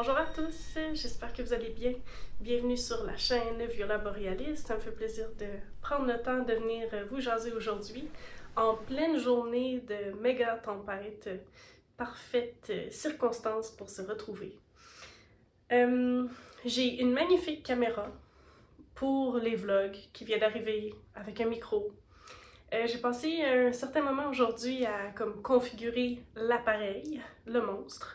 Bonjour à tous, j'espère que vous allez bien. Bienvenue sur la chaîne Viola Borealis. Ça me fait plaisir de prendre le temps de venir vous jaser aujourd'hui en pleine journée de méga tempête. Parfaite circonstance pour se retrouver. J'ai une magnifique caméra pour les vlogs qui vient d'arriver avec un micro. J'ai passé un certain moment aujourd'hui à configurer l'appareil, le monstre.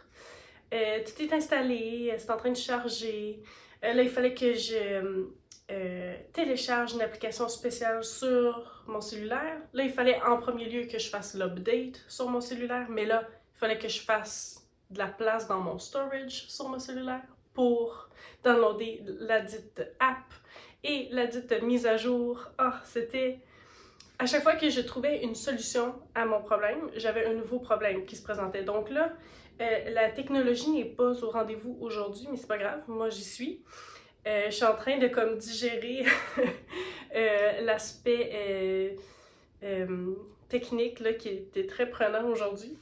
Tout est installé, c'est en train de charger. Là, il fallait que je télécharge une application spéciale sur mon cellulaire. Là, il fallait en premier lieu que je fasse l'update sur mon cellulaire, mais là, il fallait que je fasse de la place dans mon storage sur mon cellulaire pour downloader la dite app et la dite mise à jour. C'était... À chaque fois que je trouvais une solution à mon problème, j'avais un nouveau problème qui se présentait. Donc là, la technologie n'est pas au rendez-vous aujourd'hui, mais c'est pas grave, moi j'y suis. Je suis en train de digérer l'aspect technique là, qui était très prenant aujourd'hui.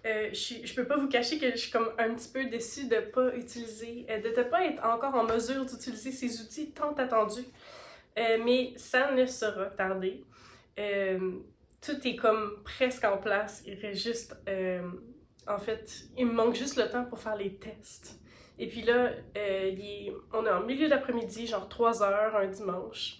Je peux pas vous cacher que je suis comme un petit peu déçue de ne pas être encore en mesure d'utiliser ces outils tant attendus. Mais ça ne sera tardé. Tout est comme presque en place. Il reste juste... en fait, il me manque juste le temps pour faire les tests. Et puis là, on est en milieu d'après-midi, genre 3 heures, un dimanche.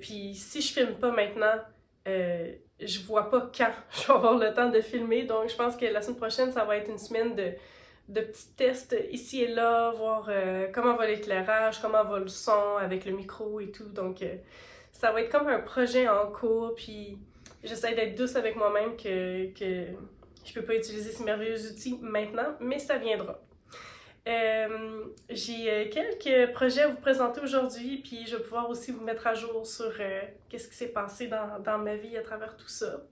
Puis si je filme pas maintenant, je vois pas quand je vais avoir le temps de filmer. Donc je pense que la semaine prochaine, ça va être une semaine de petits tests ici et là, voir comment va l'éclairage, comment va le son avec le micro et tout. Donc ça va être comme un projet en cours, puis j'essaie d'être douce avec moi-même que je peux pas utiliser ces merveilleux outils maintenant, mais ça viendra. J'ai quelques projets à vous présenter aujourd'hui, puis je vais pouvoir aussi vous mettre à jour sur qu'est-ce qui s'est passé dans ma vie à travers tout ça.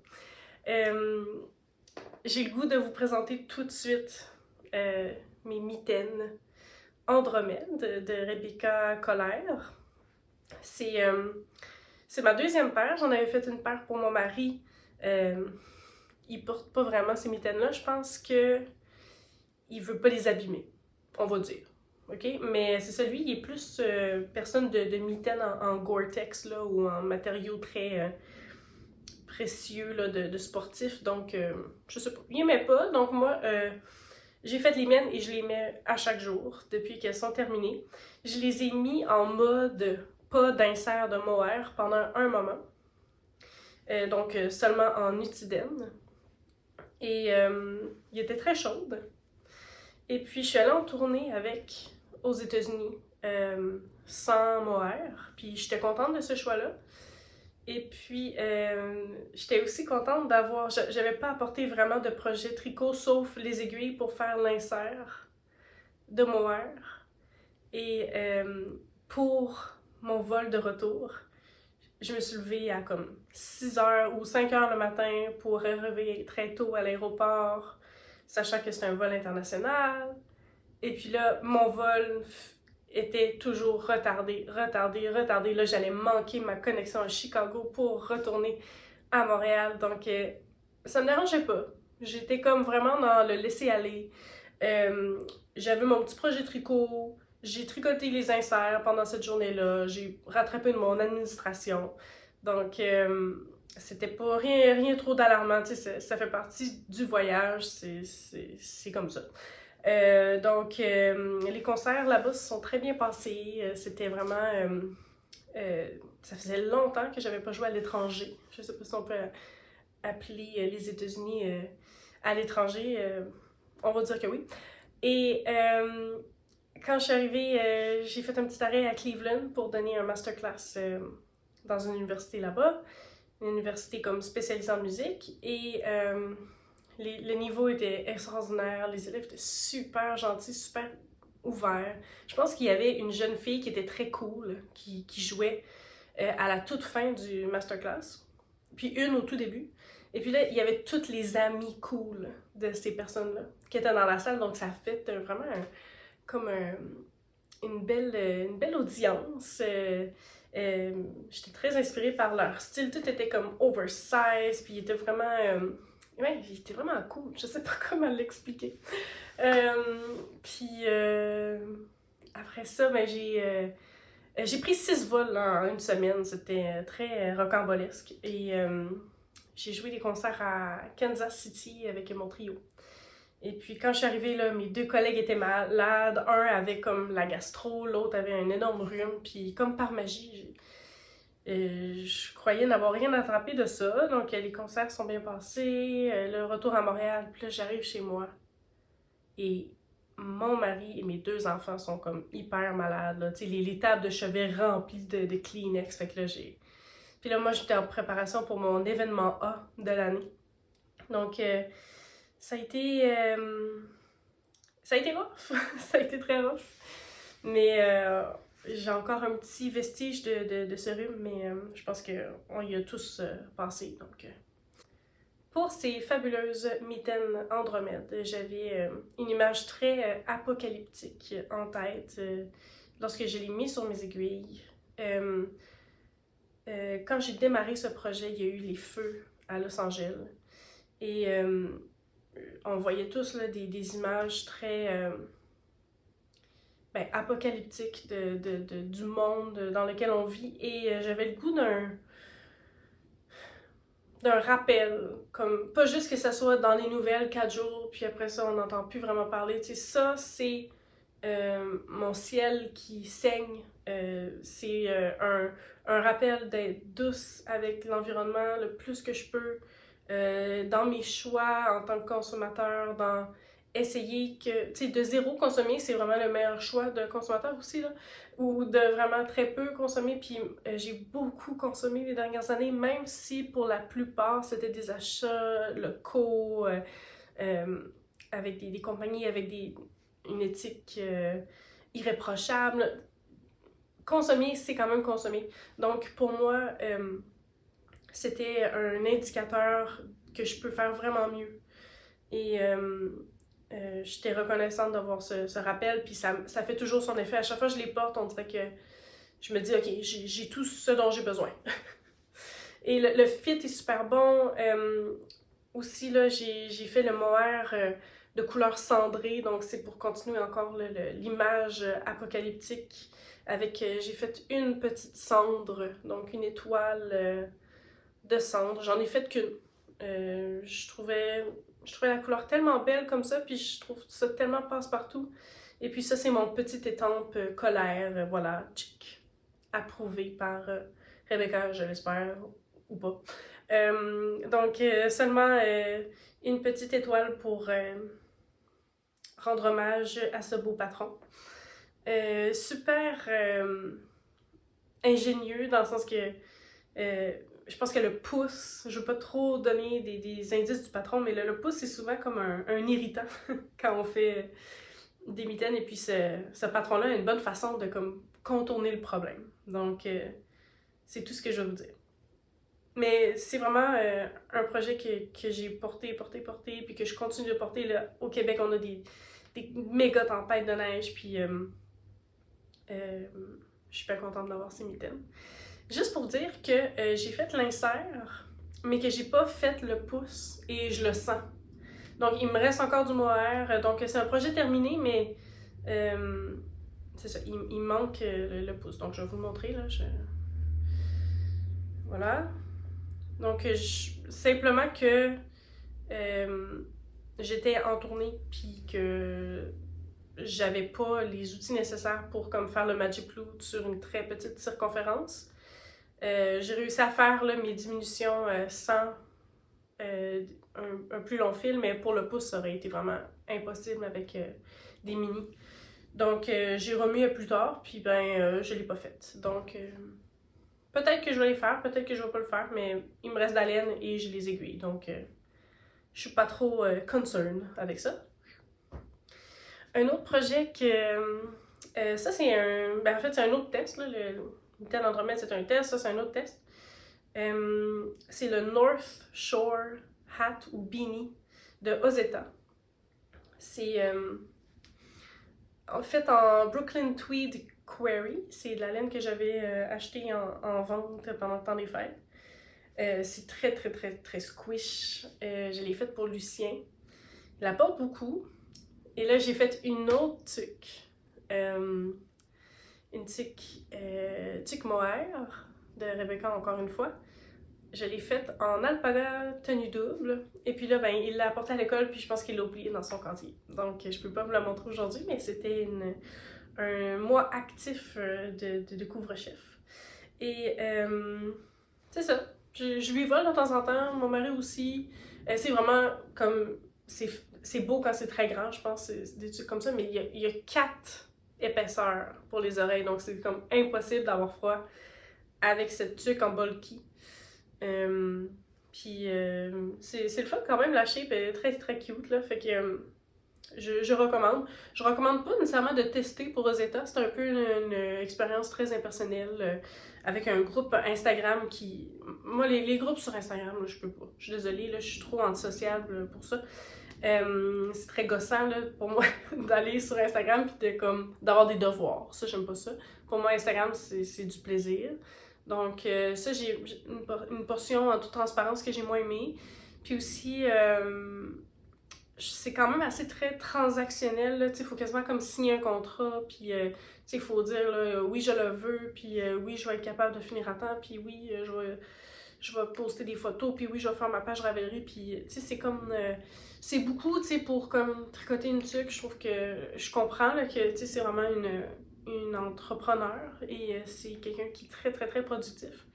J'ai le goût de vous présenter tout de suite mes mitaines Andromède de Rebecca Colère. C'est ma deuxième paire. J'en avais fait une paire pour mon mari. Il porte pas vraiment ces mitaines-là. Je pense que il veut pas les abîmer, on va dire. OK? Mais c'est ça, lui, il est plus personne de mitaines en Gore-Tex là, ou en matériaux très précieux là, de sportif. Donc, je sais pas. Il aimait pas. Donc, moi, j'ai fait les miennes et je les mets à chaque jour depuis qu'elles sont terminées. Je les ai mis en mode pas d'insert de mohair pendant un moment. Donc, seulement en Utiden. Et il était très chaude. Et puis, je suis allée en tournée avec aux États-Unis sans mohair. Puis, j'étais contente de ce choix-là. Et puis, j'étais aussi contente d'avoir... J'avais pas apporté vraiment de projet tricot, sauf les aiguilles pour faire l'insert de mohair. Et pour mon vol de retour, je me suis levée à comme 6h ou 5h le matin pour réveiller très tôt à l'aéroport, sachant que c'est un vol international. Et puis là, mon vol était toujours retardé. Là, j'allais manquer ma connexion à Chicago pour retourner à Montréal. Donc, ça me dérangeait pas. J'étais comme vraiment dans le laisser-aller. J'avais mon petit projet tricot. J'ai tricoté les inserts pendant cette journée-là. J'ai rattrapé mon administration. Donc, c'était pas rien trop d'alarmant. Tu sais, ça fait partie du voyage. C'est comme ça. Donc, les concerts là-bas se sont très bien passés. C'était vraiment... ça faisait longtemps que j'avais pas joué à l'étranger. Je sais pas si on peut appeler les États-Unis à l'étranger. On va dire que oui. Et quand je suis arrivée, j'ai fait un petit arrêt à Cleveland pour donner un masterclass dans une université là-bas. Une université comme spécialisée en musique. Et... le niveau était extraordinaire, les élèves étaient super gentils, super ouverts. Je pense qu'il y avait une jeune fille qui était très cool, qui jouait à la toute fin du masterclass, puis une au tout début. Et puis là, il y avait toutes les amies cool de ces personnes-là qui étaient dans la salle, donc ça a fait vraiment une belle audience. J'étais très inspirée par leur style, tout était comme oversize, puis ils étaient vraiment... Ouais, c'était vraiment cool. Je sais pas comment l'expliquer. Puis après ça, ben j'ai pris 6 vols en une semaine. C'était très rocambolesque. Et j'ai joué des concerts à Kansas City avec mon trio. Et puis quand je suis arrivée, là, mes 2 collègues étaient malades. Un avait comme la gastro, l'autre avait un énorme rhume. Puis comme par magie, je croyais n'avoir rien attrapé de ça. Donc les concerts sont bien passés. Le retour à Montréal, puis là j'arrive chez moi. Et mon mari et mes 2 enfants sont comme hyper malades. Là. Les tables de chevet remplies de Kleenex. Fait que là, j'ai. Puis là, moi, j'étais en préparation pour mon événement A de l'année. Donc, ça a été. Ça a été rough. Ça a été très rough. Mais j'ai encore un petit vestige de ce rhume, mais je pense qu'on y a tous passé. Donc. Pour ces fabuleuses mitaines Andromède, j'avais une image très apocalyptique en tête lorsque je l'ai mis sur mes aiguilles. Quand j'ai démarré ce projet, il y a eu les feux à Los Angeles et on voyait tous là, des images très apocalyptiques du monde dans lequel on vit et j'avais le goût d'un rappel, comme pas juste que ça soit dans les nouvelles 4 jours, puis après ça on n'entend plus vraiment parler, tu sais, ça c'est mon ciel qui saigne, c'est un rappel d'être douce avec l'environnement le plus que je peux, dans mes choix en tant que consommateur, dans essayer que, tu sais, de zéro consommer, c'est vraiment le meilleur choix de consommateur aussi, là, ou de vraiment très peu consommer, puis j'ai beaucoup consommé les dernières années, même si pour la plupart, c'était des achats locaux, avec des compagnies avec une éthique irréprochable. Consommer, c'est quand même consommer. Donc, pour moi, c'était un indicateur que je peux faire vraiment mieux. Et j'étais reconnaissante d'avoir ce rappel, puis ça fait toujours son effet. À chaque fois que je les porte, on dirait que je me dis, ok, j'ai tout ce dont j'ai besoin. Et le fit est super bon. Aussi, là, j'ai fait le mohair de couleur cendrée, donc c'est pour continuer encore l'image apocalyptique. Avec, j'ai fait une petite cendre, donc une étoile de cendre. J'en ai fait qu'une. Je trouvais la couleur tellement belle comme ça, puis je trouve ça tellement passe-partout. Et puis ça, c'est mon petit étampe colère, voilà, tchic, approuvé par Rebecca, je l'espère, ou pas. Donc, seulement une petite étoile pour rendre hommage à ce beau patron. Super ingénieux, dans le sens que je pense que le pouce, je veux pas trop donner des indices du patron, mais le pouce, c'est souvent comme un irritant quand on fait des mitaines, et puis ce patron-là a une bonne façon de comme contourner le problème. Donc, c'est tout ce que je vais vous dire. Mais c'est vraiment un projet que j'ai porté, puis que je continue de porter. Là. Au Québec, on a des méga tempêtes de neige, puis je suis pas contente d'avoir ces mitaines. Juste pour dire que j'ai fait l'insert, mais que j'ai pas fait le pouce, et je le sens. Donc, il me reste encore du mohair, donc c'est un projet terminé, mais c'est ça, il manque le pouce. Donc, je vais vous le montrer, là. Voilà. Donc, simplement que j'étais en tournée, puis que j'avais pas les outils nécessaires pour comme faire le Magic Loop sur une très petite circonférence. J'ai réussi à faire là, mes diminutions sans un plus long fil, mais pour le pouce, ça aurait été vraiment impossible avec des mini. Donc, j'ai remis à plus tard, puis je l'ai pas fait. Donc, peut-être que je vais les faire, peut-être que je vais pas le faire, mais il me reste de la laine et j'ai les aiguilles, donc je suis pas trop concerned avec ça. Un autre projet que... ça, c'est un... en fait, c'est un autre test, là, le mitaine Andromède, c'est un test, ça, c'est un autre test. C'est le North Shore Hat ou Beanie de Ozeta. C'est en fait en Brooklyn Tweed Quarry. C'est de la laine que j'avais achetée en vente pendant le temps des fêtes. C'est très, très, très, très squish. Je l'ai faite pour Lucien. Il la porte beaucoup. Et là, j'ai fait une autre tuque. Une tuque mohair de Rebecca, encore une fois. Je l'ai faite en alpaga tenue double. Et puis là, ben, il l'a apportée à l'école, puis je pense qu'il l'a oublié dans son casier. Donc, je peux pas vous la montrer aujourd'hui, mais c'était un mois actif de couvre-chef. Et c'est ça. Je lui vole de temps en temps, mon mari aussi. C'est vraiment comme... C'est beau quand c'est très grand, je pense, c'est des trucs comme ça, mais il y a 4 épaisseurs pour les oreilles, donc c'est comme impossible d'avoir froid avec cette tuque en bulky. C'est le fun quand même, la shape est très très cute, là, fait que je recommande. Je recommande pas nécessairement de tester pour Rosetta, c'est un peu une expérience très impersonnelle avec un groupe Instagram qui... Moi, les groupes sur Instagram, là, je peux pas. Je suis désolée, là, je suis trop antisociable pour ça. C'est très gossant là, pour moi d'aller sur Instagram puis d'avoir des devoirs. Ça, j'aime pas ça. Pour moi, Instagram, c'est du plaisir. Donc, ça, j'ai une portion en toute transparence que j'ai moins aimée. Puis aussi, c'est quand même assez très transactionnel. Il faut quasiment comme signer un contrat. Puis, il faut dire là, oui, je le veux. Puis, oui, je vais être capable de finir à temps. Puis, oui, je vais poster des photos. Puis, oui, je vais faire ma page Ravelry. Puis, c'est comme... c'est beaucoup, pour comme tricoter une tuque. Je trouve que je comprends là, que c'est vraiment une entrepreneur et c'est quelqu'un qui est très très très productif.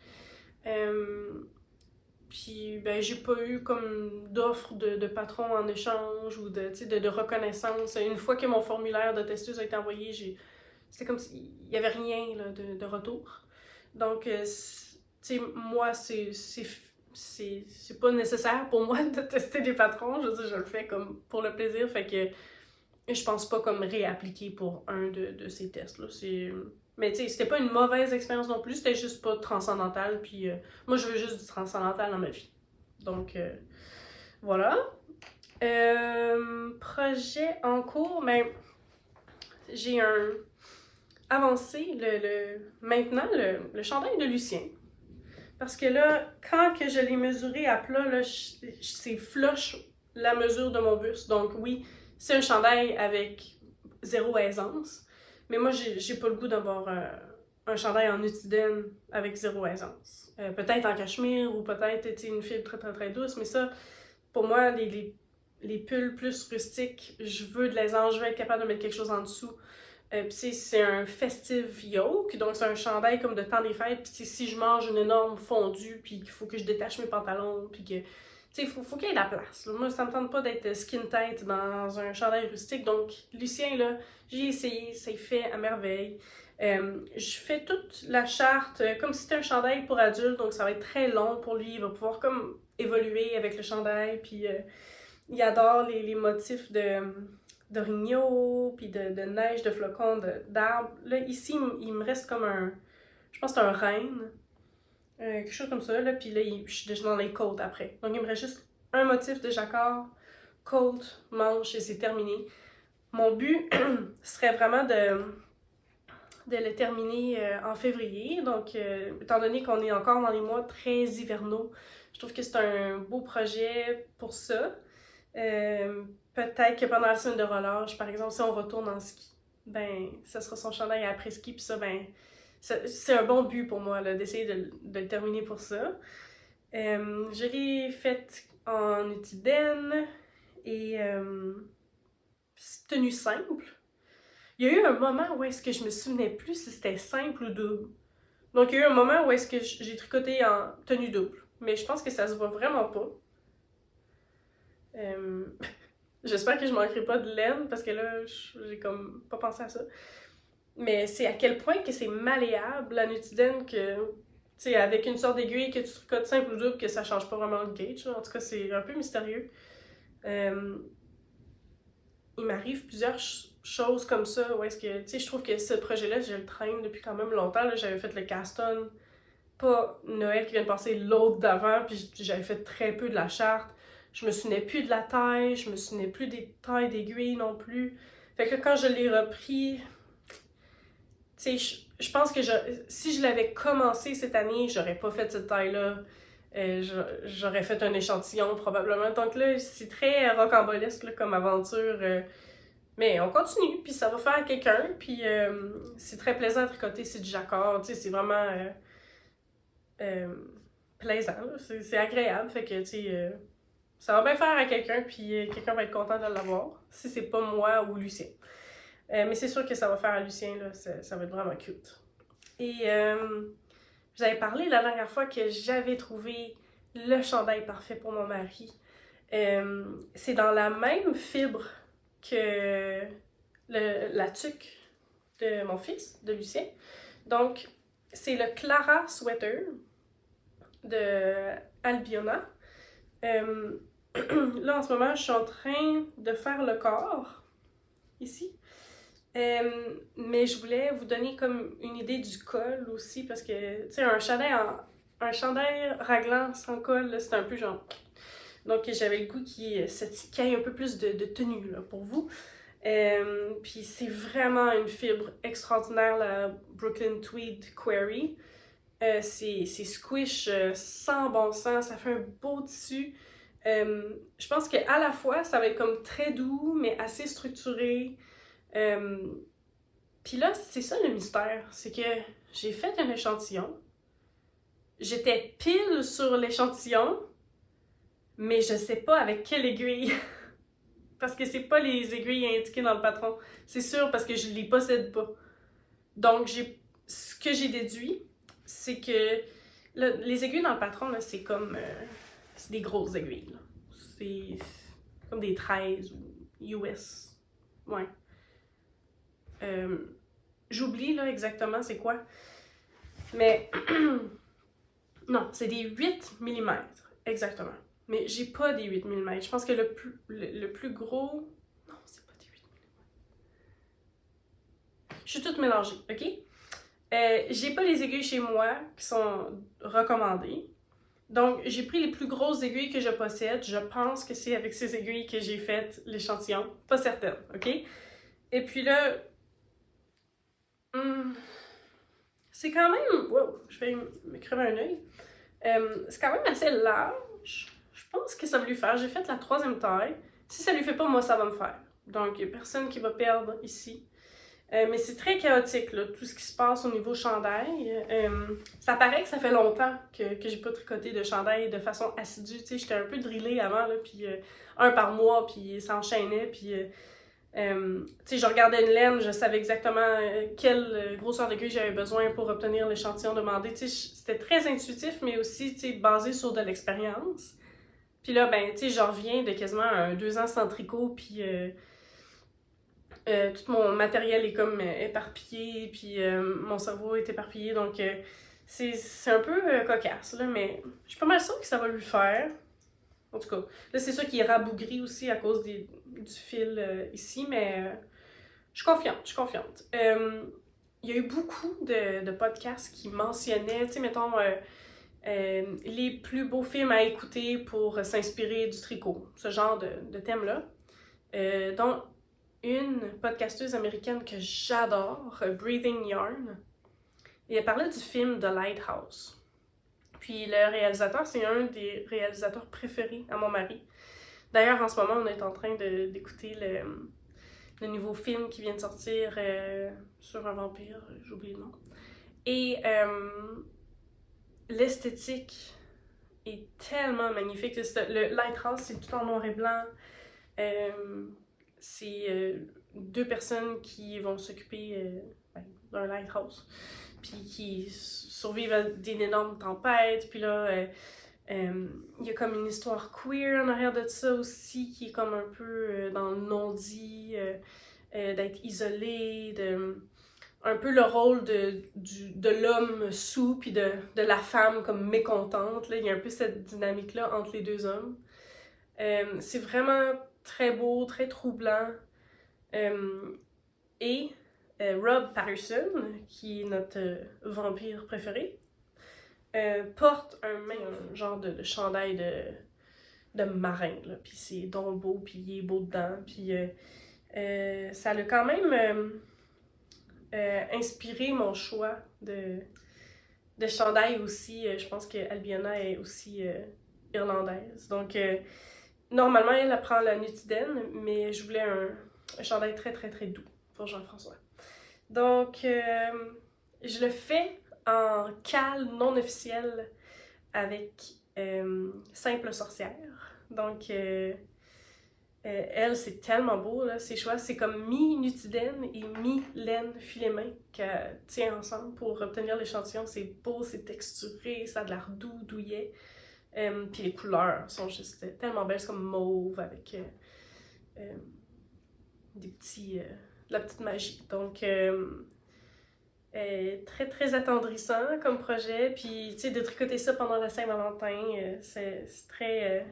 Puis ben j'ai pas eu comme d'offre de patron en échange ou de reconnaissance. Une fois que mon formulaire de testeuse a été envoyé, c'était comme s'il y avait rien là, de retour. Donc moi c'est pas nécessaire pour moi de tester des patrons. Je veux dire, je le fais comme pour le plaisir, fait que je pense pas comme réappliquer pour un de ces tests-là. Mais tu sais, c'était pas une mauvaise expérience non plus, c'était juste pas transcendantal, puis moi je veux juste du transcendantal dans ma vie. Donc, voilà. Projet en cours, mais j'ai avancé maintenant le chandail de Lucien. Parce que là, quand que je l'ai mesuré à plat, là, c'est flush la mesure de mon buste. Donc oui, c'est un chandail avec 0 aisance. Mais moi, j'ai pas le goût d'avoir un chandail en utidène avec 0 aisance. Peut-être en cachemire ou peut-être une fibre très très très douce. Mais ça, pour moi, les pulls plus rustiques, je veux de l'aisance, je veux être capable de mettre quelque chose en dessous. Puis c'est un festive yoke, donc c'est un chandail comme de temps des fêtes. Puis si je mange une énorme fondue, puis qu'il faut que je détache mes pantalons, puis que... Tu sais, faut qu'il y ait de la place. Là. Moi, ça me tente pas d'être skin tight dans un chandail rustique. Donc, Lucien, là, j'ai essayé, c'est fait à merveille. Je fais toute la charte comme si c'était un chandail pour adultes, donc ça va être très long pour lui. Il va pouvoir comme évoluer avec le chandail, puis il adore les motifs d'orignaux, puis de neige, de flocons, d'arbres. Là, ici, il me reste comme je pense que c'est un renne. Quelque chose comme ça, là, puis là, je suis déjà dans les côtes après. Donc, il me reste juste un motif de jacquard, côte, manche, et c'est terminé. Mon but serait vraiment de le terminer en février. Donc, étant donné qu'on est encore dans les mois très hivernaux, je trouve que c'est un beau projet pour ça. Peut-être que pendant la semaine de relâche, par exemple, si on retourne en ski, ben, ça sera son chandail après-ski, puis ça, ben, c'est un bon but pour moi, là, d'essayer de le terminer pour ça. Je l'ai faite en utidène et tenue simple. Il y a eu un moment où est-ce que je me souvenais plus si c'était simple ou double. Donc, il y a eu un moment où est-ce que j'ai tricoté en tenue double. Mais je pense que ça se voit vraiment pas. J'espère que je manquerai pas de laine parce que là, j'ai comme pas pensé à ça. Mais c'est à quel point que c'est malléable la nutidène que, tu sais, avec une sorte d'aiguille que tu tricotes simple ou double, que ça change pas vraiment le gauge. En tout cas, c'est un peu mystérieux. Il m'arrive plusieurs choses comme ça où est-ce que, tu sais, je trouve que ce projet-là, je le traîne depuis quand même longtemps. J'avais fait le Caston, pas Noël qui vient de passer, l'autre d'avant, puis j'avais fait très peu de la charte. Je me souvenais plus de la taille, je me souvenais plus des tailles d'aiguilles non plus. Fait que quand je l'ai repris, tu sais, je pense que si je l'avais commencé cette année, j'aurais pas fait cette taille-là. j'aurais fait un échantillon probablement. Donc là, c'est très rocambolesque là, comme aventure. Mais on continue, puis ça va faire à quelqu'un, puis c'est très plaisant à tricoter, c'est du jacquard, tu sais, c'est vraiment plaisant, c'est agréable, fait que, tu sais, ça va bien faire à quelqu'un, puis quelqu'un va être content de l'avoir, si c'est pas moi ou Lucien. Mais c'est sûr que ça va faire à Lucien, là, ça va être vraiment cute. Et j'avais parlé la dernière fois que j'avais trouvé le chandail parfait pour mon mari. C'est dans la même fibre que la tuque de mon fils, de Lucien. Donc, c'est le Clara Sweater de Albiona. Là, en ce moment, je suis en train de faire le corps, ici. Mais je voulais vous donner comme une idée du col aussi, parce que, tu sais, un chandail raglant sans col, c'est un peu genre... Donc, j'avais le goût qu'il y ait un peu plus de tenue là, pour vous. Puis c'est vraiment une fibre extraordinaire, la Brooklyn Tweed Query. C'est squish sans bon sens, ça fait un beau tissu. Je pense qu'à la fois, ça va être comme très doux, mais assez structuré. Puis là, c'est ça le mystère, c'est que j'ai fait un échantillon. J'étais pile sur l'échantillon, mais je sais pas avec quelle aiguille. Parce que c'est pas les aiguilles indiquées dans le patron. C'est sûr parce que je les possède pas. Donc, ce que j'ai déduit, c'est que les aiguilles dans le patron, là, c'est comme... c'est des grosses aiguilles. Là. C'est comme des 13 ou US. Ouais. J'oublie là exactement c'est quoi. Mais... non, c'est des 8 mm. Exactement. Mais j'ai pas des 8 mm. Je pense que le plus gros... Non, c'est pas des 8 mm. Je suis toute mélangée, ok? J'ai pas les aiguilles chez moi qui sont recommandées. Donc, j'ai pris les plus grosses aiguilles que je possède. Je pense que c'est avec ces aiguilles que j'ai fait l'échantillon. Pas certaine, ok? Et puis là... c'est quand même... Wow, je vais me crever un œil. C'est quand même assez large. Je pense que ça va lui faire. J'ai fait la 3e taille. Si ça lui fait pas, moi, ça va me faire. Donc, il n'y a personne qui va perdre ici. Mais c'est très chaotique, là, tout ce qui se passe au niveau chandail. Ça paraît que ça fait longtemps que j'ai pas tricoté de chandail de façon assidue. Tu sais, j'étais un peu drillée avant, là, puis un par mois, puis ça enchaînait, puis... tu sais, je regardais une laine, je savais exactement quelle grosseur d'aiguille j'avais besoin pour obtenir l'échantillon demandé. Tu sais, c'était très intuitif, mais aussi, tu sais, basé sur de l'expérience. Puis là, ben, tu sais, je reviens de quasiment 2 ans sans tricot, puis tout mon matériel est comme éparpillé, puis mon cerveau est éparpillé, donc c'est un peu cocasse, là, mais je suis pas mal sûre que ça va lui faire. En tout cas, là, c'est sûr qu'il est rabougri aussi à cause du fil ici, mais je suis confiante, je suis confiante. Il y a eu beaucoup de podcasts qui mentionnaient, tu sais, mettons, les plus beaux films à écouter pour s'inspirer du tricot, ce genre de thème-là. Dont une podcasteuse américaine que j'adore, Breathing Yarn, et elle parlait du film The Lighthouse. Puis le réalisateur, c'est un des réalisateurs préférés à mon mari. D'ailleurs, en ce moment, on est en train d'écouter le nouveau film qui vient de sortir sur un vampire, j'ai oublié le nom. Et l'esthétique est tellement magnifique. Le Lighthouse, c'est tout en noir et blanc. C'est 2 personnes qui vont s'occuper d'un lighthouse, puis qui survivent à d'énormes tempêtes, puis là, il y a comme une histoire queer en arrière de ça aussi, qui est comme un peu dans le non-dit, d'être isolé, un peu le rôle de l'homme sous, puis de la femme comme mécontente, là. Il y a un peu cette dynamique-là entre les 2 hommes. C'est vraiment très beau, très troublant. Et Rob Patterson, qui est notre vampire préféré, porte un genre de chandail de marin, là. Puis c'est donc beau, puis il est beau dedans. Puis ça a quand même inspiré mon choix de chandail aussi. Je pense que Albiona est aussi irlandaise. Donc, normalement, elle prend la Nutiden, mais je voulais un chandail très, très, très doux pour Jean-François. Donc, je le fais en cal non officiel avec Simple Sorcière. Donc, elle, c'est tellement beau, là, ses choix. C'est comme mi-nutidène et mi-laine filet-main qu'elle tient ensemble pour obtenir l'échantillon. C'est beau, c'est texturé, ça a de l'air doux, douillet. Puis les couleurs sont juste tellement belles. C'est comme mauve avec des petits... de la petite magie. Donc, très, très attendrissant comme projet. Puis, tu sais, de tricoter ça pendant la Saint-Valentin, c'est très...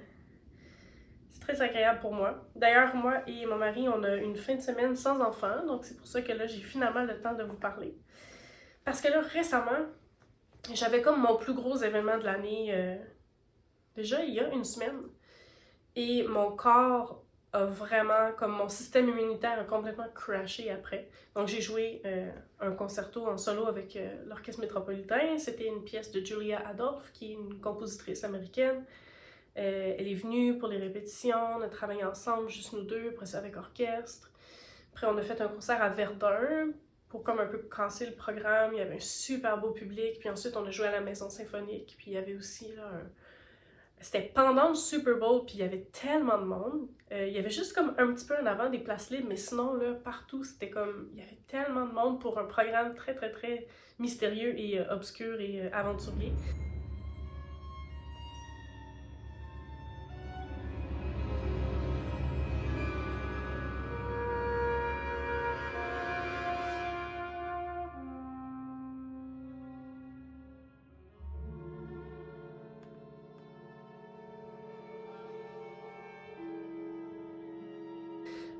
c'est très agréable pour moi. D'ailleurs, moi et mon mari, on a une fin de semaine sans enfants, donc c'est pour ça que là, j'ai finalement le temps de vous parler. Parce que là, récemment, j'avais comme mon plus gros événement de l'année, déjà il y a une semaine. Et mon corps a vraiment, comme mon système immunitaire a complètement crashé après. Donc j'ai joué un concerto en solo avec l'Orchestre Métropolitain. C'était une pièce de Julia Adolphe, qui est une compositrice américaine. Elle est venue pour les répétitions, on a travaillé ensemble, juste nous deux, après ça avec orchestre. Après, on a fait un concert à Verdun pour comme un peu casser le programme. Il y avait un super beau public. Puis ensuite, on a joué à la Maison Symphonique. Puis il y avait aussi là C'était pendant le Super Bowl, puis il y avait tellement de monde. Il y avait juste comme un petit peu en avant des places libres, mais sinon, là, partout, c'était comme... Il y avait tellement de monde pour un programme très, très, très mystérieux et obscur et aventurier.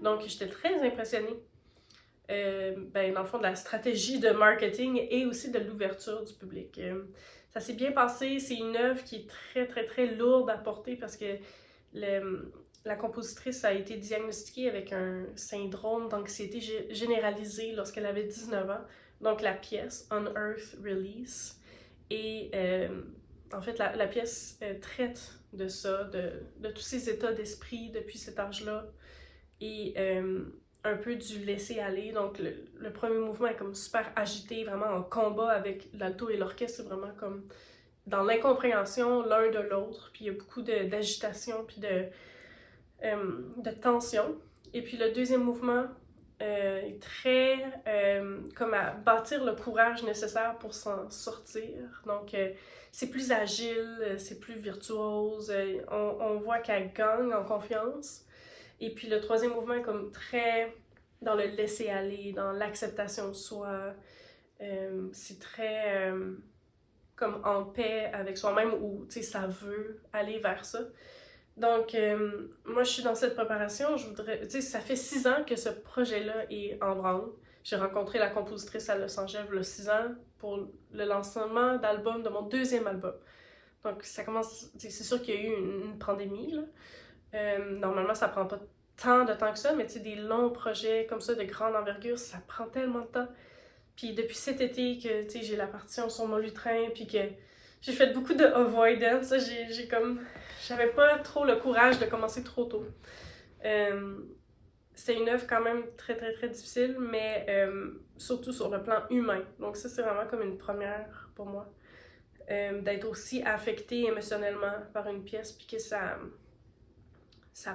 Donc, j'étais très impressionnée. Dans le fond, de la stratégie de marketing et aussi de l'ouverture du public. Ça s'est bien passé. C'est une œuvre qui est très, très, très lourde à porter parce que la compositrice a été diagnostiquée avec un syndrome d'anxiété généralisée lorsqu'elle avait 19 ans. Donc, la pièce Unearth Release. Et en fait, la pièce traite de ça, de tous ses états d'esprit depuis cet âge-là. Et un peu du laisser-aller. Donc, le premier mouvement est comme super agité, vraiment en combat avec l'alto et l'orchestre. C'est vraiment comme dans l'incompréhension l'un de l'autre. Puis il y a beaucoup d'agitation, puis de tension. Et puis le deuxième mouvement est très comme à bâtir le courage nécessaire pour s'en sortir. Donc, c'est plus agile, c'est plus virtuose. On voit qu'elle gagne en confiance. Et puis le troisième mouvement est comme très dans le laisser-aller, dans l'acceptation de soi. C'est très comme en paix avec soi-même ou, tu sais, ça veut aller vers ça. Donc, moi, je suis dans cette préparation. Je voudrais, tu sais, ça fait 6 ans que ce projet-là est en branle. J'ai rencontré la compositrice à Los Angeles il y a 6 ans pour le lancement d'album, de mon deuxième album. Donc, ça commence, c'est sûr qu'il y a eu une pandémie, là. Normalement, ça prend pas tant de temps que ça, mais tu sais, des longs projets comme ça de grande envergure, ça prend tellement de temps. Puis depuis cet été que, tu sais, j'ai la partition sur mon lutrin, puis que j'ai fait beaucoup de avoidance, j'ai comme... J'avais pas trop le courage de commencer trop tôt. C'était une œuvre quand même très, très, très difficile, mais surtout sur le plan humain. Donc ça, c'est vraiment comme une première pour moi. D'être aussi affectée émotionnellement par une pièce, puis que ça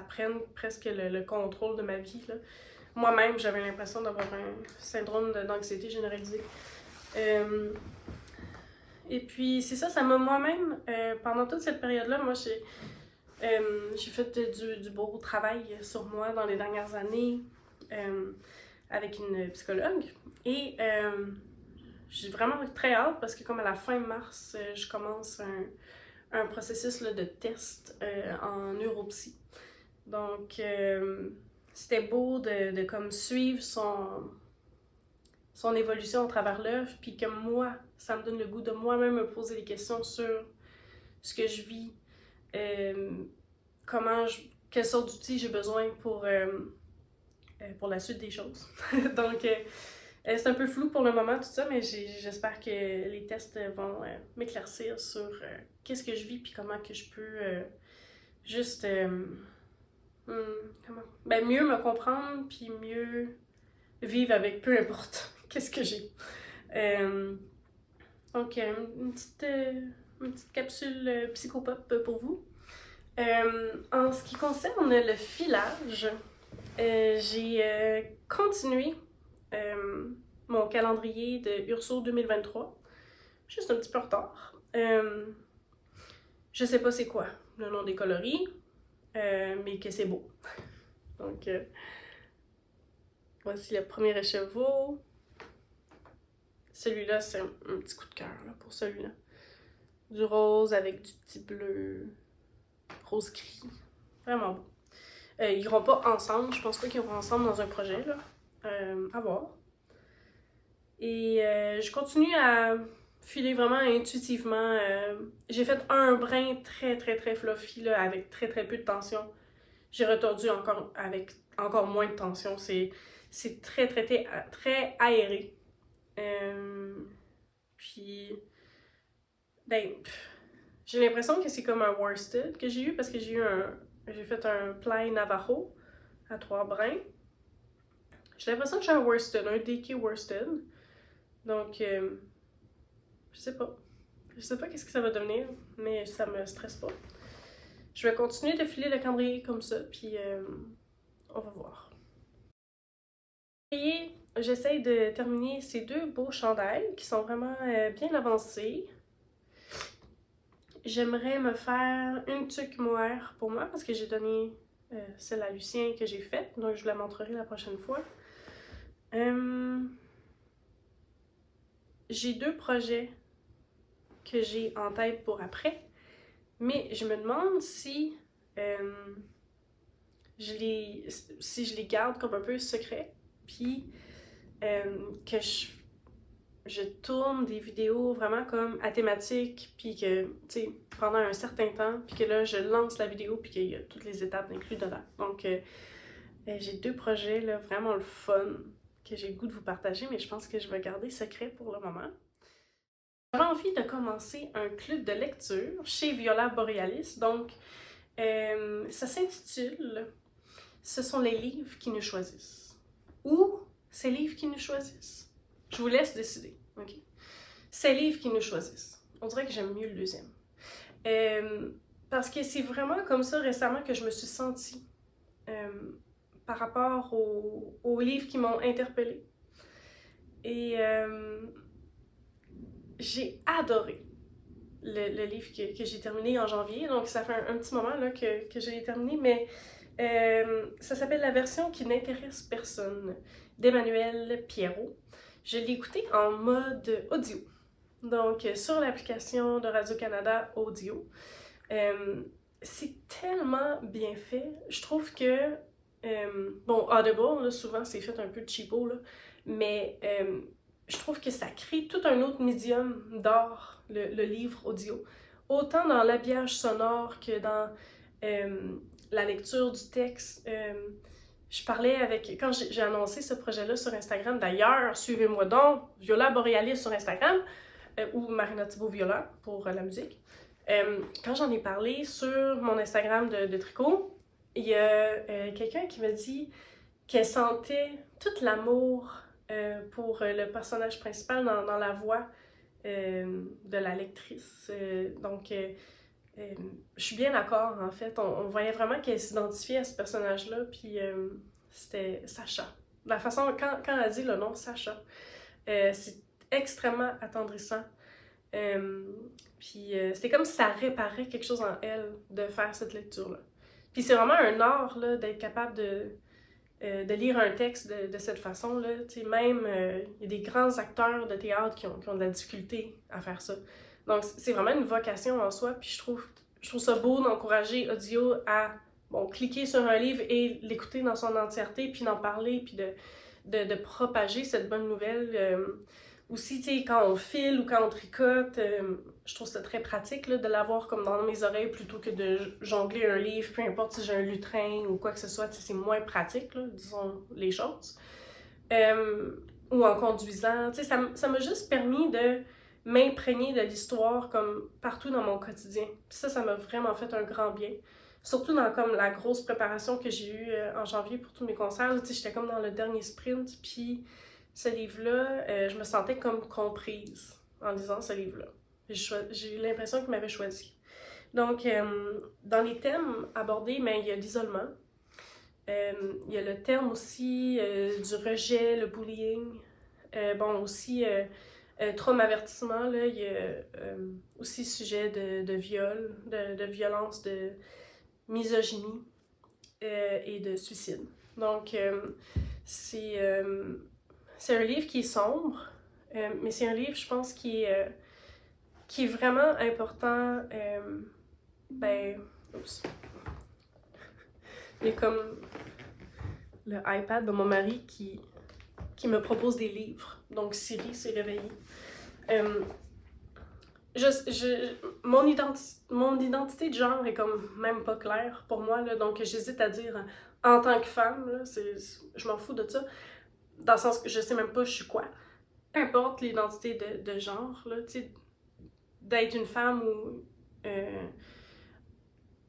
prenne presque le contrôle de ma vie, là. Moi-même, j'avais l'impression d'avoir un syndrome d'anxiété généralisée. Et puis, c'est ça m'a moi-même, pendant toute cette période-là, moi, j'ai fait du beau travail sur moi dans les dernières années avec une psychologue. Et j'ai vraiment très hâte parce que comme à la fin mars, je commence un processus là, de test en neuropsy. Donc, c'était beau de comme suivre son évolution au travers l'œuvre, puis que moi, ça me donne le goût de moi-même me poser des questions sur ce que je vis, quelle sorte d'outils j'ai besoin pour la suite des choses. Donc, C'est un peu flou pour le moment tout ça, mais j'espère que les tests vont m'éclaircir sur qu'est-ce que je vis puis comment que je peux juste mieux me comprendre puis mieux vivre avec peu importe qu'est-ce que j'ai. Donc une petite capsule psychopop pour vous. En ce qui concerne le filage, j'ai continué mon calendrier de Urso 2023. Juste un petit peu en retard. Je sais pas c'est quoi le nom des coloris, mais que c'est beau. Donc, voici le premier écheveau. Celui-là, c'est un petit coup de cœur pour celui-là. Du rose avec du petit bleu, rose gris. Vraiment beau. Ils iront pas ensemble, je pense pas qu'ils iront ensemble dans un projet, là. À voir. Et je continue à filer vraiment intuitivement. J'ai fait un brin très très très fluffy là, avec très très peu de tension. J'ai retordu encore avec encore moins de tension. C'est très très très très aéré. Puis j'ai l'impression que c'est comme un worsted que j'ai eu parce que j'ai fait un ply Navajo à 3 brins. J'ai l'impression que j'ai un worsted, un DK worsted. Donc, je sais pas. Je sais pas qu'est-ce que ça va devenir, mais ça me stresse pas. Je vais continuer de filer le calendrier comme ça, puis on va voir. Et j'essaye de terminer ces 2 beaux chandails qui sont vraiment bien avancés. J'aimerais me faire une tuque mohair pour moi parce que j'ai donné celle à Lucien que j'ai faite, donc je vous la montrerai la prochaine fois. J'ai 2 projets que j'ai en tête pour après, mais je me demande si je les garde comme un peu secret, puis que je tourne des vidéos vraiment comme à thématique, puis que, tu sais, pendant un certain temps, puis que là, je lance la vidéo, puis qu'il y a toutes les étapes incluses dedans. Donc, j'ai 2 projets, là, vraiment le fun, que j'ai le goût de vous partager, mais je pense que je vais garder secret pour le moment. J'avais envie de commencer un club de lecture chez Viola Borealis, donc ça s'intitule « Ce sont les livres qui nous choisissent » ou « Ces livres qui nous choisissent ». Je vous laisse décider, ok? Ces livres qui nous choisissent. On dirait que j'aime mieux le deuxième. Parce que c'est vraiment comme ça récemment que je me suis sentie par rapport aux livres qui m'ont interpellée. Et j'ai adoré le livre que j'ai terminé en janvier, donc ça fait un petit moment là, que je l'ai terminé, mais ça s'appelle La version qui n'intéresse personne d'Emmanuel Pierrot. Je l'ai écouté en mode audio, donc sur l'application de Radio-Canada Audio. C'est tellement bien fait. Je trouve que, bon, Audible, là, souvent c'est fait un peu cheapo, là, mais je trouve que ça crée tout un autre médium d'art, le livre audio. Autant dans l'habillage sonore que dans la lecture du texte. Je parlais avec... Quand j'ai annoncé ce projet-là sur Instagram, d'ailleurs, suivez-moi donc, Viola Borealis sur Instagram, ou Marina Thibault-Viola pour la musique. Quand j'en ai parlé sur mon Instagram de tricot, il y a quelqu'un qui m'a dit qu'elle sentait tout l'amour pour le personnage principal dans la voix de la lectrice. Donc, je suis bien d'accord, en fait. On voyait vraiment qu'elle s'identifiait à ce personnage-là, puis c'était Sacha. La façon, quand elle dit le nom Sacha, c'est extrêmement attendrissant. Puis c'était comme si ça réparait quelque chose en elle de faire cette lecture-là. Puis c'est vraiment un art là, d'être capable de lire un texte de cette façon-là. Même, il y a des grands acteurs de théâtre qui ont de la difficulté à faire ça. Donc, c'est vraiment une vocation en soi, puis je trouve ça beau d'encourager Audio à cliquer sur un livre et l'écouter dans son entièreté, puis d'en parler, puis de propager cette bonne nouvelle. Aussi, tu sais, quand on file ou quand on tricote, je trouve ça très pratique là, de l'avoir comme dans mes oreilles plutôt que de jongler un livre, peu importe si j'ai un lutrin ou quoi que ce soit, c'est moins pratique, là, disons les choses. ou en conduisant. Tu sais, ça m'a juste permis de m'imprégner de l'histoire comme partout dans mon quotidien. Puis ça m'a vraiment fait un grand bien. Surtout dans comme la grosse préparation que j'ai eue en janvier pour tous mes concerts. Tu sais, j'étais comme dans le dernier sprint, puis ce livre-là, je me sentais comme comprise en lisant ce livre-là. J'ai eu l'impression qu'il m'avait choisi. Donc, dans les thèmes abordés, il y a l'isolement. Il y a le terme aussi du rejet, le bullying. Bon, aussi, traumavertissement, là, il y a aussi sujet de viol, de violence, de misogynie et de suicide. Donc, c'est un livre qui est sombre, mais c'est un livre, je pense, qui est vraiment important. Oups. Il y a comme le iPad de mon mari qui me propose des livres. Donc Siri s'est réveillée. Mon identité de genre est comme même pas claire pour moi, là, donc j'hésite à dire en tant que femme, là, je m'en fous de ça, dans le sens que je sais même pas je suis quoi. Peu importe l'identité de genre, là, d'être une femme ou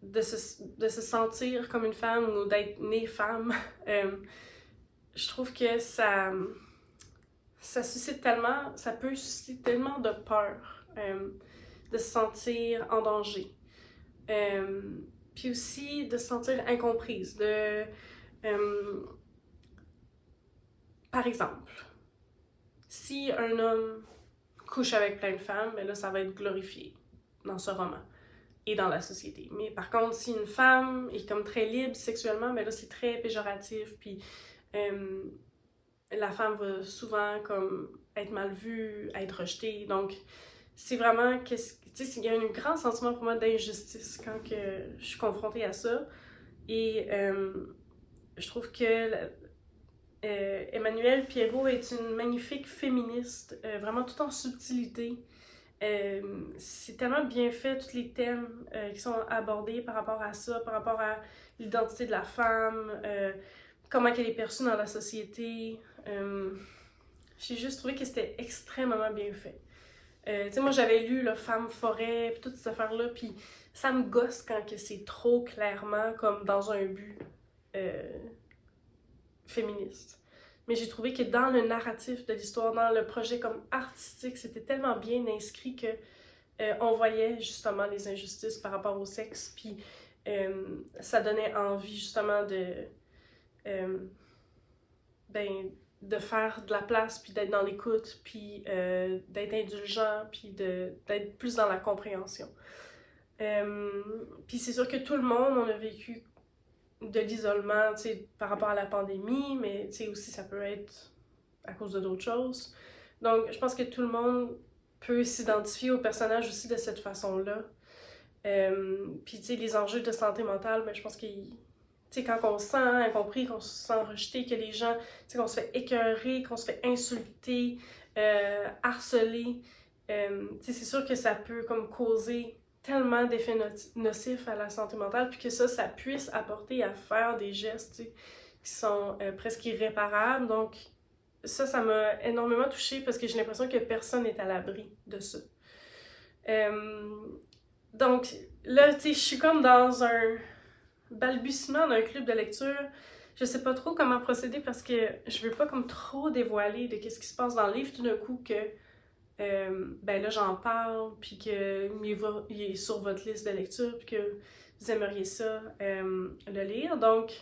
de se sentir comme une femme ou d'être née femme, je trouve que ça suscite tellement, ça peut susciter tellement de peur, de se sentir en danger. Puis aussi de se sentir incomprise, par exemple, si un homme couche avec plein de femmes, ben là, ça va être glorifié dans ce roman et dans la société. Mais par contre, si une femme est comme très libre sexuellement, ben là, c'est très péjoratif, puis la femme va souvent comme être mal vue, être rejetée. Donc, c'est vraiment, tu sais, il y a un grand sentiment pour moi d'injustice quand que je suis confrontée à ça. Et je trouve que Emmanuelle Pierrot est une magnifique féministe, vraiment tout en subtilité. C'est tellement bien fait, tous les thèmes qui sont abordés par rapport à ça, par rapport à l'identité de la femme, comment elle est perçue dans la société. J'ai juste trouvé que c'était extrêmement bien fait. Tu sais, moi j'avais lu là, Femme forêt, puis toutes ces affaires-là, puis ça me gosse quand que c'est trop clairement comme dans un but féministe. Mais j'ai trouvé que dans le narratif de l'histoire, dans le projet comme artistique, c'était tellement bien inscrit que on voyait justement les injustices par rapport au sexe, puis ça donnait envie justement de faire de la place, puis d'être dans l'écoute, puis d'être indulgent, puis d'être plus dans la compréhension. Puis c'est sûr que tout le monde, on a vécu de l'isolement, tu sais, par rapport à la pandémie, mais tu sais, aussi ça peut être à cause de d'autres choses. Donc, je pense que tout le monde peut s'identifier au personnage aussi de cette façon-là. Puis, tu sais, les enjeux de santé mentale, ben, je pense que, tu sais, quand on se sent incompris, qu'on se sent rejeté, que les gens, tu sais, qu'on se fait écœurer, qu'on se fait insulter, harceler, tu sais, c'est sûr que ça peut comme causer tellement d'effets nocifs à la santé mentale, puis que ça puisse apporter à faire des gestes, tu sais, qui sont presque irréparables. Donc, ça m'a énormément touchée parce que j'ai l'impression que personne n'est à l'abri de ça. Donc, là, tu sais, je suis comme dans un balbutiement d'un club de lecture. Je sais pas trop comment procéder parce que je veux pas comme trop dévoiler de qu'est-ce qui se passe dans le livre tout d'un coup que ben là j'en parle puis que il est sur votre liste de lecture puis que vous aimeriez ça le lire. Donc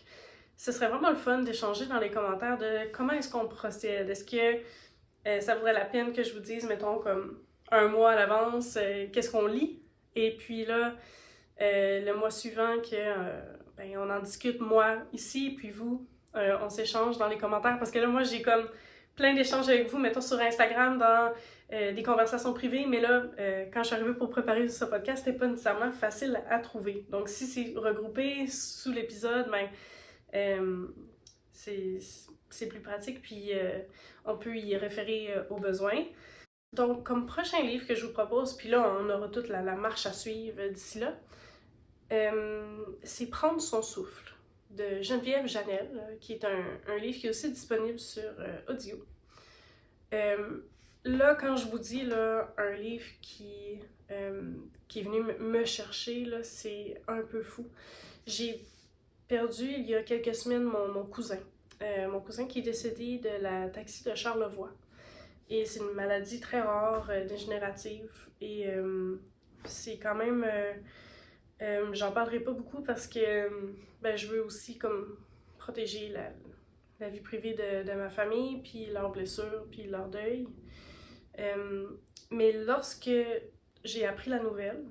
ce serait vraiment le fun d'échanger dans les commentaires de comment est-ce qu'on procède. Est-ce que ça vaudrait la peine que je vous dise, mettons, comme un mois à l'avance, qu'est-ce qu'on lit? Et puis là, le mois suivant, ben, on en discute, moi, ici, puis vous, on s'échange dans les commentaires. Parce que là, moi, j'ai comme plein d'échanges avec vous, mettons, sur Instagram, dans des conversations privées. Mais là, quand je suis arrivée pour préparer ce podcast, c'était pas nécessairement facile à trouver. Donc, si c'est regroupé sous l'épisode, ben, c'est plus pratique, puis on peut y référer au besoin. Donc, comme prochain livre que je vous propose, puis là, on aura toute la marche à suivre d'ici là, c'est Prendre son souffle, de Geneviève Janel, qui est un livre qui est aussi disponible sur audio. Là, quand je vous dis là, un livre qui est venu me chercher, là, c'est un peu fou. J'ai perdu il y a quelques semaines mon cousin. Mon cousin qui est décédé de la taxie de Charlevoix. Et c'est une maladie très rare, dégénérative. Et c'est quand même... j'en parlerai pas beaucoup parce que ben, je veux aussi comme protéger la vie privée de ma famille, puis leurs blessures, puis leur deuil. Mais lorsque j'ai appris la nouvelle,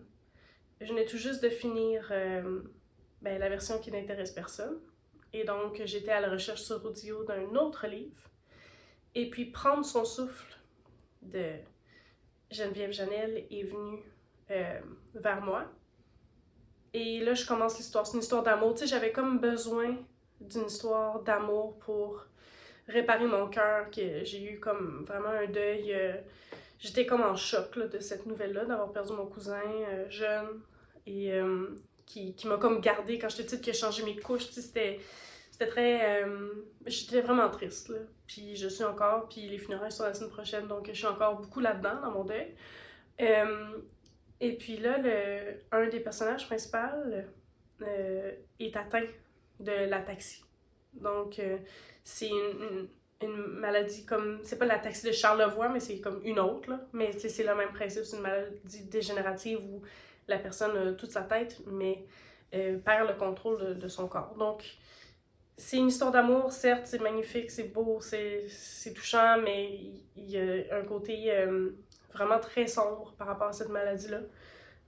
je venais tout juste de finir ben, la version qui n'intéresse personne. Et donc, j'étais à la recherche sur audio d'un autre livre. Et puis, Prendre son souffle de Geneviève Janel est venu vers moi. Et là, je commence l'histoire. C'est une histoire d'amour. Tu sais, j'avais comme besoin d'une histoire d'amour pour réparer mon cœur, que j'ai eu comme vraiment un deuil. J'étais comme en choc là, de cette nouvelle-là, d'avoir perdu mon cousin jeune et qui m'a comme gardée quand j'étais petite, qui a changé mes couches. Tu sais, c'était très... j'étais vraiment triste, là. Puis je suis encore, puis les funérailles sont la semaine prochaine, donc je suis encore beaucoup là-dedans, dans mon deuil. Et puis là, un des personnages principaux est atteint de l'ataxie. Donc, c'est une maladie comme... C'est pas l'ataxie de Charlevoix, mais c'est comme une autre, là. Mais c'est le même principe, c'est une maladie dégénérative où la personne a toute sa tête, mais perd le contrôle de son corps. Donc, c'est une histoire d'amour, certes, c'est magnifique, c'est beau, c'est touchant, mais il y a un côté vraiment très sombre par rapport à cette maladie-là.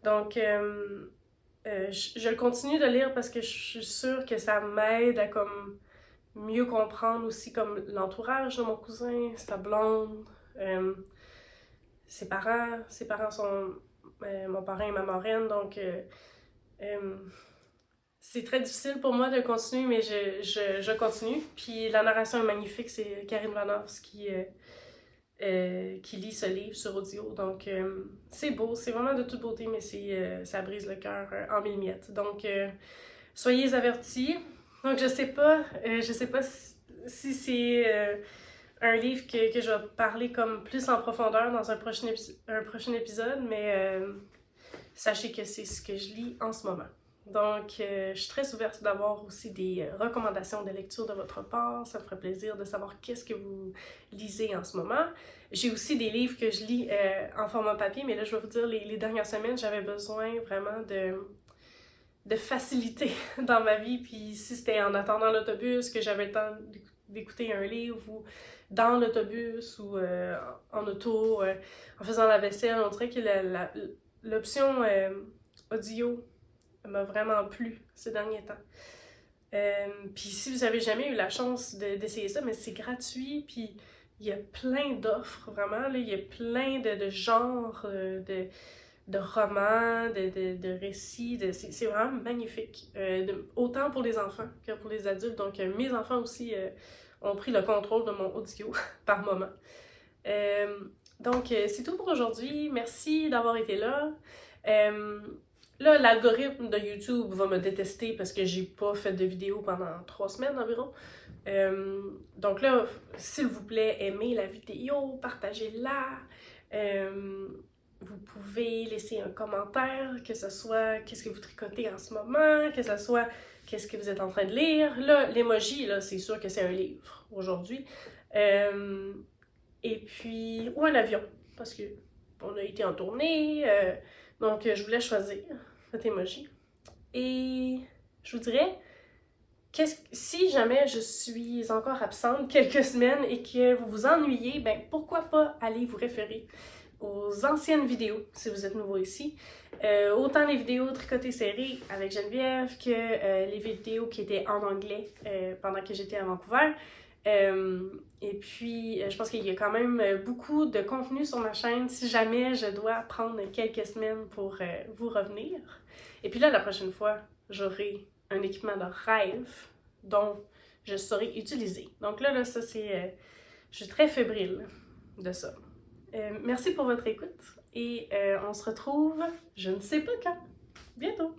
Donc, je le continue de lire parce que je suis sûre que ça m'aide à comme mieux comprendre aussi comme l'entourage de mon cousin, sa blonde, ses parents. Ses parents sont mon parrain et ma marraine, donc c'est très difficile pour moi de continuer, mais je continue. Puis la narration est magnifique, c'est Karine Vanasse qui lit ce livre sur audio. Donc c'est beau, c'est vraiment de toute beauté, mais ça brise le cœur en mille miettes. Donc soyez avertis. Donc je sais pas si c'est un livre que je vais parler comme plus en profondeur dans un prochain épisode, mais sachez que c'est ce que je lis en ce moment. Donc, je suis très ouverte d'avoir aussi des recommandations de lecture de votre part. Ça me ferait plaisir de savoir qu'est-ce que vous lisez en ce moment. J'ai aussi des livres que je lis en format papier, mais là, je vais vous dire, les dernières semaines, j'avais besoin vraiment de facilité dans ma vie. Puis si c'était en attendant l'autobus, que j'avais le temps d'écouter un livre, ou dans l'autobus, ou en auto, en faisant la vaisselle, on dirait que l'option audio m'a vraiment plu ces derniers temps. Puis si vous avez jamais eu la chance d'essayer ça, mais c'est gratuit, puis il y a plein d'offres, vraiment, là, il y a plein de genres, de romans, de récits, c'est vraiment magnifique. Autant pour les enfants que pour les adultes. Donc mes enfants aussi ont pris le contrôle de mon audio par moment. Donc c'est tout pour aujourd'hui. Merci d'avoir été là. Là, l'algorithme de YouTube va me détester parce que j'ai pas fait de vidéo pendant 3 semaines environ. Donc là, s'il vous plaît, aimez la vidéo, partagez-la. Vous pouvez laisser un commentaire, que ce soit qu'est-ce que vous tricotez en ce moment, que ce soit qu'est-ce que vous êtes en train de lire. Là, l'emoji, là, c'est sûr que c'est un livre aujourd'hui. Et puis, ou un avion, parce que on a été en tournée. Donc, je voulais choisir votre emoji. Et je vous dirais, si jamais je suis encore absente quelques semaines et que vous vous ennuyez, ben pourquoi pas aller vous référer aux anciennes vidéos, si vous êtes nouveau ici. Autant les vidéos tricotées serrées avec Geneviève que les vidéos qui étaient en anglais pendant que j'étais à Vancouver. Et puis, je pense qu'il y a quand même beaucoup de contenu sur ma chaîne si jamais je dois prendre quelques semaines pour vous revenir. Et puis là, la prochaine fois, j'aurai un équipement de rêve dont je saurai utiliser. Donc là ça c'est... je suis très fébrile de ça. Merci pour votre écoute et on se retrouve, je ne sais pas quand, bientôt!